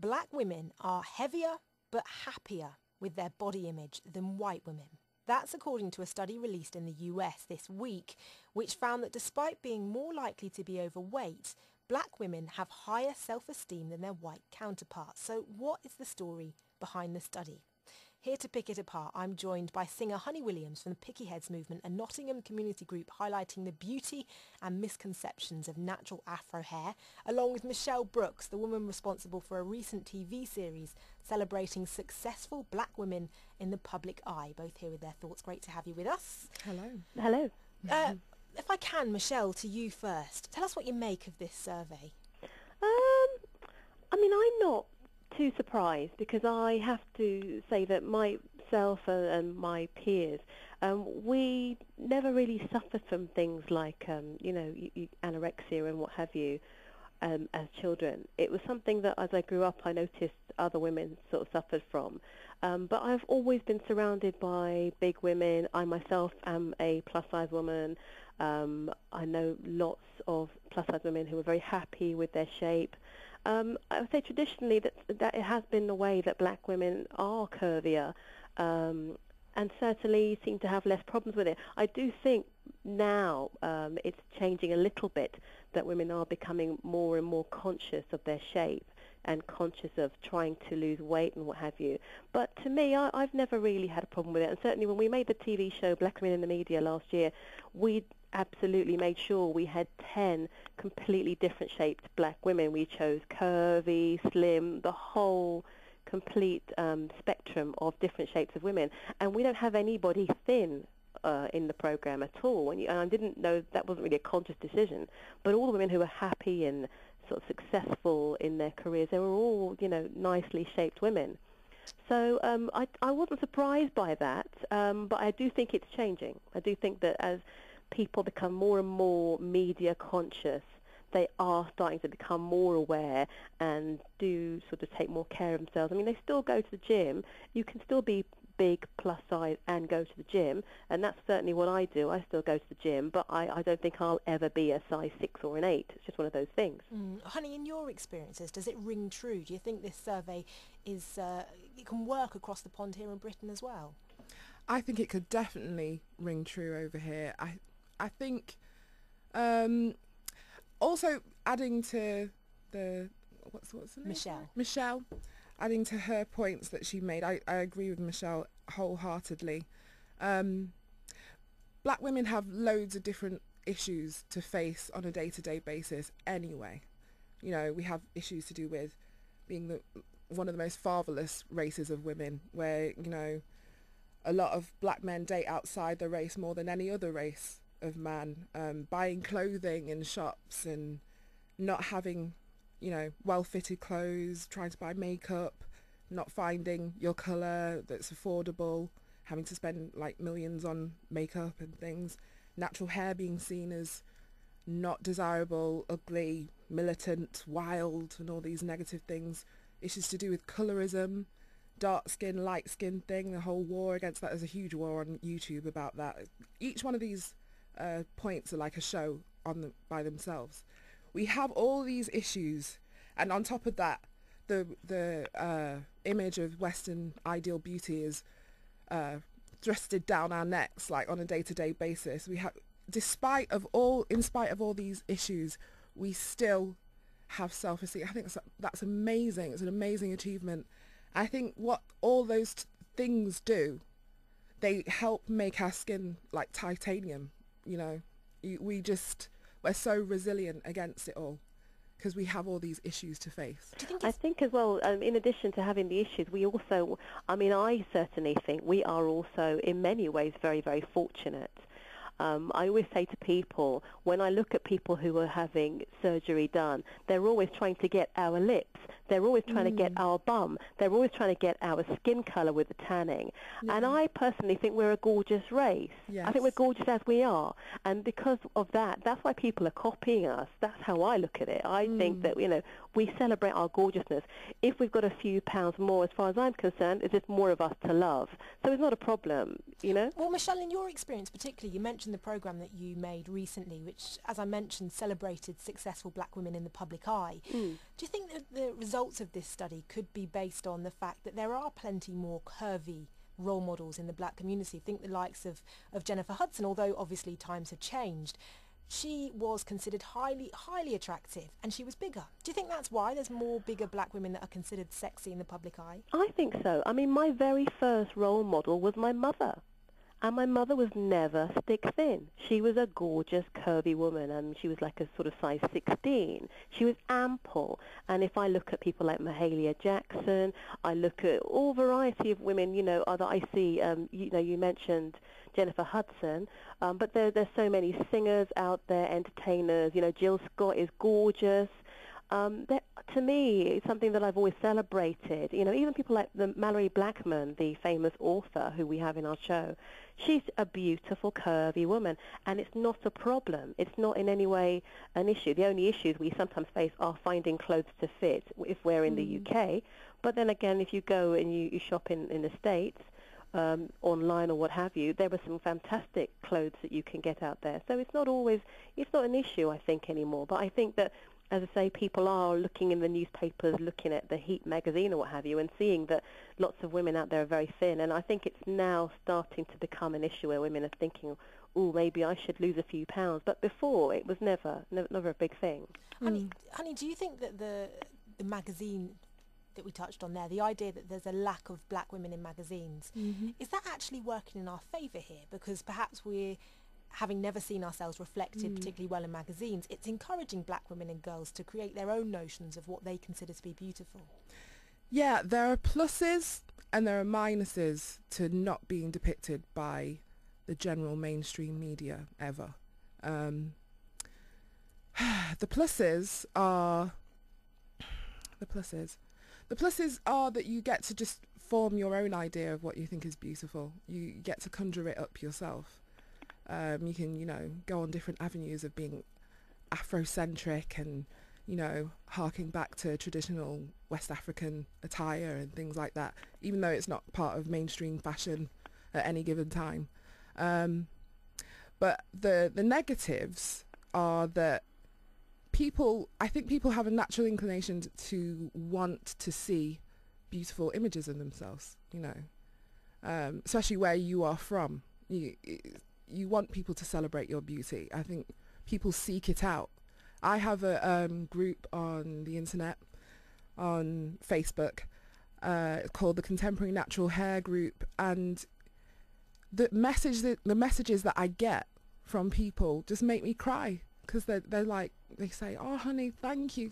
Black women are heavier but happier with their body image than white women. That's according to a study released in the US this week, which found that despite being more likely to be overweight, black women have higher self-esteem than their white counterparts. So what is the story behind the study? Here to pick it apart, I'm joined by singer Honey Williams from the Pickyheads Movement, a Nottingham community group highlighting the beauty and misconceptions of natural afro hair, along with Michelle Brooks, the woman responsible for a recent TV series celebrating successful black women in the public eye. Both here with their thoughts. Great to have you with us. Hello. Hello. If I can, Michelle, to you first. Tell us what you make of this survey. I'm not too surprised, because I have to say that myself and my peers, we never really suffered from things like, anorexia and what have you, as children. It was something that as I grew up I noticed other women sort of suffered from. But I've always been surrounded by big women. I myself am a plus-size woman. I know lots of plus-size women who are very happy with their shape. I would say traditionally that it has been the way that black women are curvier, and certainly seem to have less problems with it. I do think now it's changing a little bit, that women are becoming more and more conscious of their shape and conscious of trying to lose weight and what have you. But to me, I've never really had a problem with it. And certainly when we made the TV show Black Women in the Media last year, we absolutely made sure we had 10 completely different shaped black women. We chose curvy, slim, the whole complete spectrum of different shapes of women. And we don't have anybody thin in the program at all. And I didn't know, that wasn't really a conscious decision. But all the women who were happy and sort of successful in their careers, they were all, nicely shaped women. So I wasn't surprised by that, but I do think it's changing. I do think that as people become more and more media conscious, they are starting to become more aware and do sort of take more care of themselves. I mean, they still go to the gym. You can still be big, plus size, and go to the gym, and that's certainly what I do. I still go to the gym, but I don't think I'll ever be a size 6 or an 8. It's just one of those things. Honey, in your experiences, does it ring true? Do you think this survey is it can work across the pond here in Britain as well? I think it could definitely ring true over here. I think also adding to the what's the name? Michelle, adding to her points that she made, I agree with Michelle wholeheartedly. Black women have loads of different issues to face on a day-to-day basis anyway. We have issues to do with being one of the most fatherless races of women, where a lot of black men date outside the race more than any other race of man, buying clothing in shops and not having well-fitted clothes, trying to buy makeup, not finding your colour that's affordable, having to spend like millions on makeup and things, natural hair being seen as not desirable, ugly, militant, wild, and all these negative things. Issues to do with colorism, dark skin, light skin thing, the whole war against that. There's a huge war on YouTube about that. Each one of these points are like a show by themselves. We have all these issues, and on top of that, the image of Western ideal beauty is thrusted down our necks, like on a day-to-day basis. We have, in spite of all these issues, we still have self-esteem. I think that's amazing. It's an amazing achievement. I think what all those things do, they help make our skin like titanium. We're so resilient against it all because we have all these issues to face. I think as well, in addition to having the issues, we also, I certainly think we are also in many ways very, very fortunate. I always say to people, when I look at people who are having surgery done, they're always trying to get our lips, they're always trying to get our bum, they're always trying to get our skin colour with the tanning. Yeah. And I personally think we're a gorgeous race. Yes. I think we're gorgeous as we are. And because of that, that's why people are copying us. That's how I look at it. I think that, we celebrate our gorgeousness. If we've got a few pounds more, as far as I'm concerned, it's just more of us to love. So it's not a problem, Well, Michelle, in your experience particularly, you mentioned the programme that you made recently, which, as I mentioned, celebrated successful black women in the public eye. Do you think that the results of this study could be based on the fact that there are plenty more curvy role models in the black community? Think the likes of Jennifer Hudson, although obviously times have changed. She was considered highly attractive, and she was bigger. Do you think that's why there's more bigger black women that are considered sexy in the public eye? I think so. I mean, my very first role model was my mother. And my mother was never stick thin. She was a gorgeous, curvy woman, and she was like a sort of size 16. She was ample. And if I look at people like Mahalia Jackson, I look at all variety of women, you know, that I see. You mentioned Jennifer Hudson, but there's so many singers out there, entertainers. You know, Jill Scott is gorgeous. To me, it's something that I've always celebrated. You know, even people like Mallory Blackman, the famous author who we have in our show, she's a beautiful, curvy woman, and it's not a problem. It's not in any way an issue. The only issues we sometimes face are finding clothes to fit if we're in the UK. But then again, if you go and you shop in the States, online or what have you, there are some fantastic clothes that you can get out there. So it's not an issue, I think, anymore. But I think that, as I say, people are looking in the newspapers, looking at the Heat magazine or what have you, and seeing that lots of women out there are very thin. And I think it's now starting to become an issue where women are thinking, oh, maybe I should lose a few pounds. But before, it was never a big thing. Honey, do you think that the magazine that we touched on there, the idea that there's a lack of black women in magazines, is that actually working in our favour here? Because perhaps we're, having never seen ourselves reflected particularly well in magazines, it's encouraging black women and girls to create their own notions of what they consider to be beautiful. Yeah, there are pluses and there are minuses to not being depicted by the general mainstream media ever. The pluses are that you get to just form your own idea of what you think is beautiful. You get to conjure it up yourself. You can, you know, go on different avenues of being Afrocentric and, you know, harking back to traditional West African attire and things like that, even though it's not part of mainstream fashion at any given time. But the negatives are that I think people have a natural inclination to want to see beautiful images of themselves, you know, especially where you are from. You want people to celebrate your beauty. I think people seek it out. I have a group on the internet, on Facebook, called the Contemporary Natural Hair Group, and the messages that I get from people just make me cry, because they're like, they say, oh honey, thank you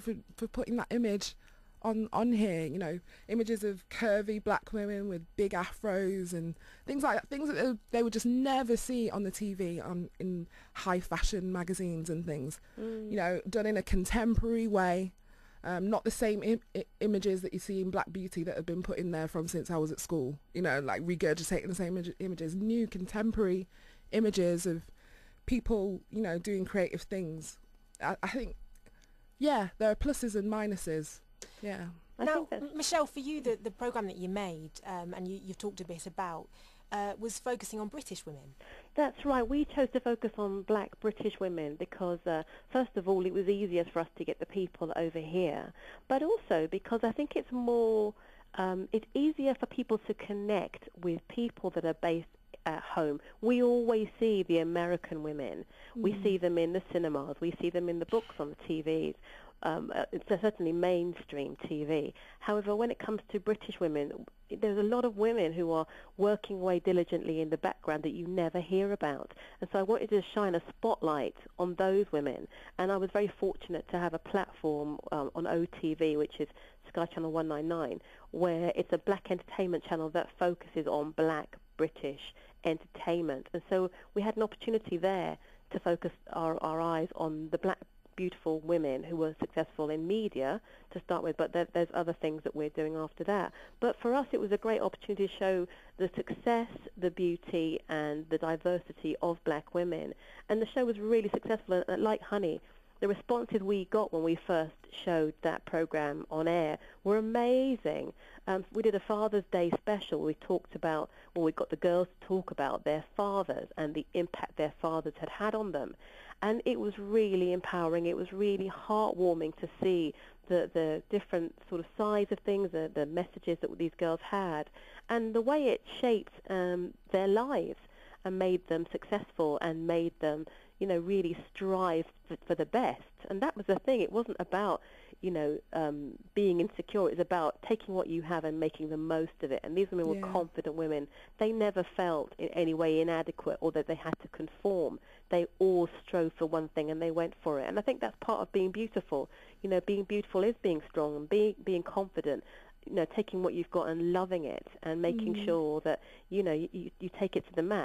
for putting that image on here, you know, images of curvy black women with big afros and things like that, things that they would just never see on the TV, in high fashion magazines and things, you know, done in a contemporary way, not the same images that you see in Black Beauty that have been put in there from since I was at school, you know, like regurgitating the same images, new contemporary images of people, you know, doing creative things. I think, yeah, there are pluses and minuses. Yeah. Now, Michelle, for you, the programme that you made, and you've talked a bit about, was focusing on British women. That's right. We chose to focus on black British women because, first of all, it was easier for us to get the people over here, but also because I think it's more, it's easier for people to connect with people that are based at home. We always see the American women. We see them in the cinemas. We see them in the books on the TVs. It's certainly mainstream TV. However, when it comes to British women, there's a lot of women who are working away diligently in the background that you never hear about. And so I wanted to shine a spotlight on those women. And I was very fortunate to have a platform on OTV, which is Sky Channel 199, where it's a black entertainment channel that focuses on black British entertainment. And so we had an opportunity there to focus our eyes on the black beautiful women who were successful in media to start with, but there's other things that we're doing after that. But for us, it was a great opportunity to show the success, the beauty, and the diversity of black women. And the show was really successful. And like Honey, the responses we got when we first showed that program on air were amazing. We did a Father's Day special. We talked about, well, we got the girls to talk about their fathers and the impact their fathers had on them. And it was really empowering. It was really heartwarming to see the different sort of sides of things, the messages that these girls had, and the way it shaped their lives and made them successful and made them, you know, really strive for the best. And that was the thing. It wasn't about, you know, being insecure. It was about taking what you have and making the most of it. And these women were confident women. They never felt in any way inadequate or that they had to conform. They all strove for one thing and they went for it. And I think that's part of being beautiful. You know, being beautiful is being strong and being confident. You know, taking what you've got and loving it and making sure that, you know, you take it to the max.